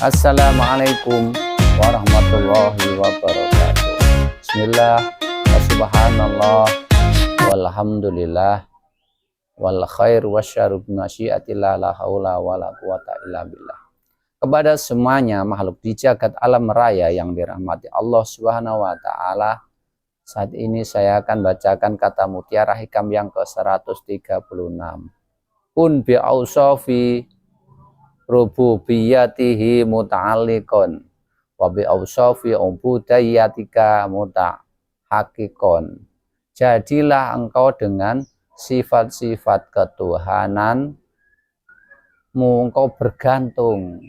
Assalamualaikum warahmatullahi wabarakatuh. Bismillah, wa subhanallah, walhamdulillah, wal khair wasyarru bimasyiatillah, la haula wala quwata illa billah. Kepada semuanya makhluk di jagat alam raya yang dirahmati Allah Subhanahu wa taala, saat ini saya akan bacakan kata mutiara hikam yang ke-136. Kun bi ausafi rububiyatihi muta'alliqon wa bi awsafi ubudiyatika mutahaqqiqon. Jadilah engkau dengan sifat-sifat ketuhananmu, engkau bergantung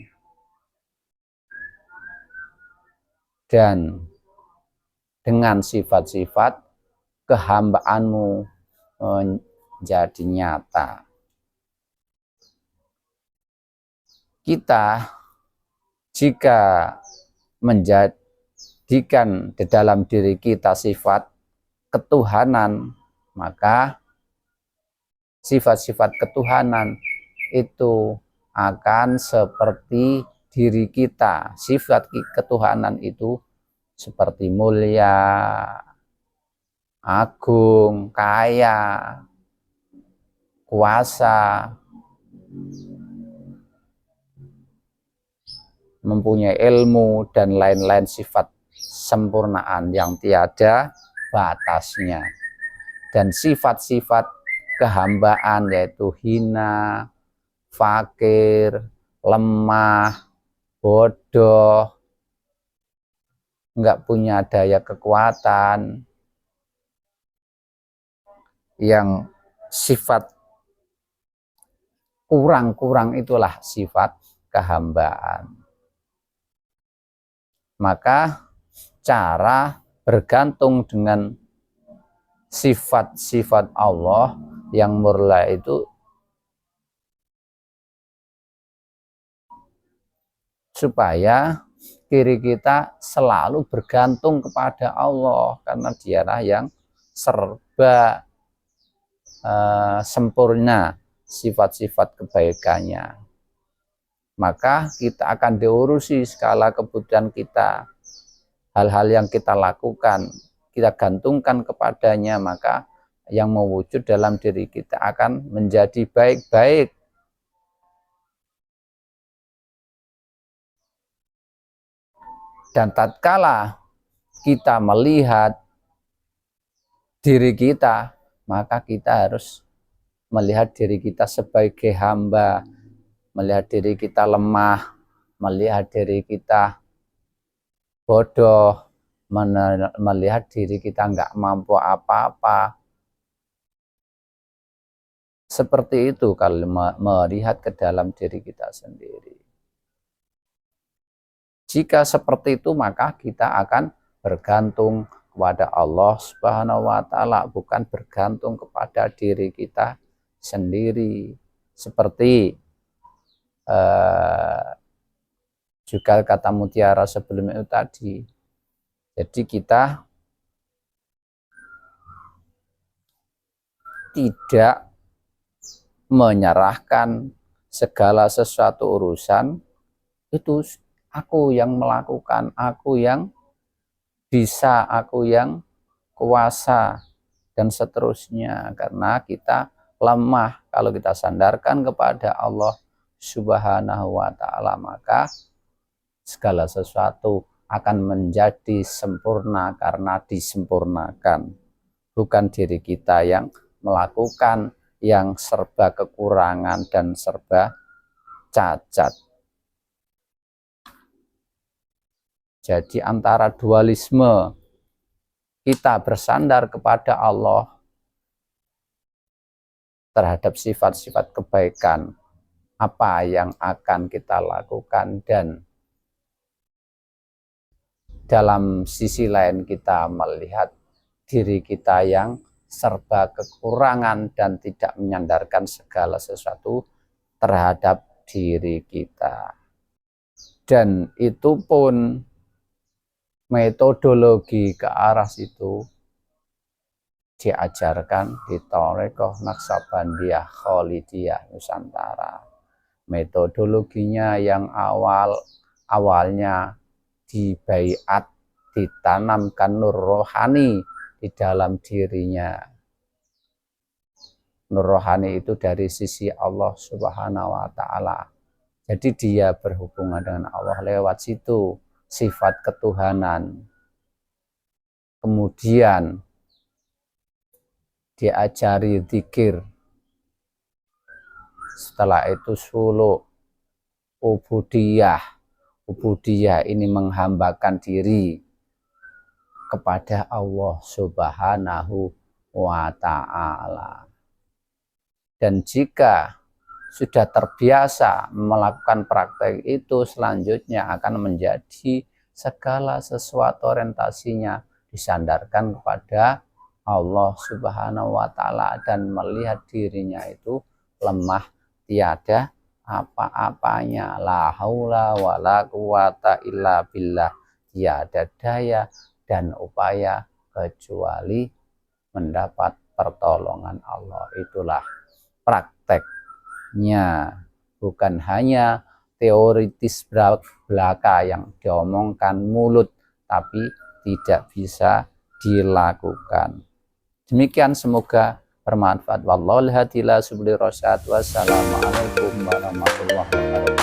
dan dengan sifat-sifat kehambaanmu menjadi nyata. Kita jika menjadikan di dalam diri kita sifat ketuhanan, maka sifat-sifat ketuhanan itu akan seperti diri kita. Sifat ketuhanan itu seperti mulia, agung, kaya, kuasa, mempunyai ilmu, dan lain-lain sifat sempurnaan yang tiada batasnya. Dan sifat-sifat kehambaan yaitu hina, fakir, lemah, bodoh, enggak punya daya kekuatan, yang sifat kurang-kurang itulah sifat kehambaan. Maka cara bergantung dengan sifat-sifat Allah yang murla itu supaya diri kita selalu bergantung kepada Allah, karena dialah yang serba sempurna sifat-sifat kebaikannya. Maka kita akan diurusi segala kebutuhan kita, hal-hal yang kita lakukan kita gantungkan kepadanya, maka yang mewujud dalam diri kita akan menjadi baik-baik. Dan tatkala kita melihat diri kita, maka kita harus melihat diri kita sebagai hamba, melihat diri kita lemah, melihat diri kita bodoh, melihat diri kita nggak mampu apa-apa. Seperti itu kalau melihat ke dalam diri kita sendiri. Jika seperti itu, maka kita akan bergantung kepada Allah Subhanahu wa taala, bukan bergantung kepada diri kita sendiri. Seperti juga kata mutiara sebelumnya itu tadi. Jadi kita tidak menyerahkan segala sesuatu urusan itu aku yang melakukan, aku yang bisa, aku yang kuasa, dan seterusnya. Karena kita lemah. Kalau kita sandarkan kepada Allah Subhanahu wa taala, maka segala sesuatu akan menjadi sempurna karena disempurnakan. Bukan diri kita yang melakukan, yang serba kekurangan dan serba cacat. Jadi antara dualisme kita bersandar kepada Allah terhadap sifat-sifat kebaikan, apa yang akan kita lakukan, dan dalam sisi lain kita melihat diri kita yang serba kekurangan dan tidak menyandarkan segala sesuatu terhadap diri kita. Dan itu pun metodologi ke arah situ diajarkan di Thariqah Naqsabandiyah Khalidiyah Nusantara. Metodologinya yang awal awalnya dibaiat, ditanamkan nur rohani di dalam dirinya. Nur rohani itu dari sisi Allah Subhanahu wa Ta'ala. Jadi dia berhubungan dengan Allah lewat situ, sifat ketuhanan. Kemudian diajari zikir. Setelah itu suluk, ubudiyah. Ubudiyah ini menghambakan diri kepada Allah Subhanahu wa Ta'ala. Dan jika sudah terbiasa melakukan praktek itu, selanjutnya akan menjadi segala sesuatu orientasinya disandarkan kepada Allah Subhanahu wa Ta'ala dan melihat dirinya itu lemah, tiada apa-apanya, la haula wala quwata illa billah, tiada daya dan upaya kecuali mendapat pertolongan Allah. Itulah prakteknya, bukan hanya teoritis belaka yang diomongkan mulut tapi tidak bisa dilakukan. Demikian, semoga bermanfaat. Wallahu hadilah subli rosyad. Wassalamualaikum warahmatullahi wabarakatuh.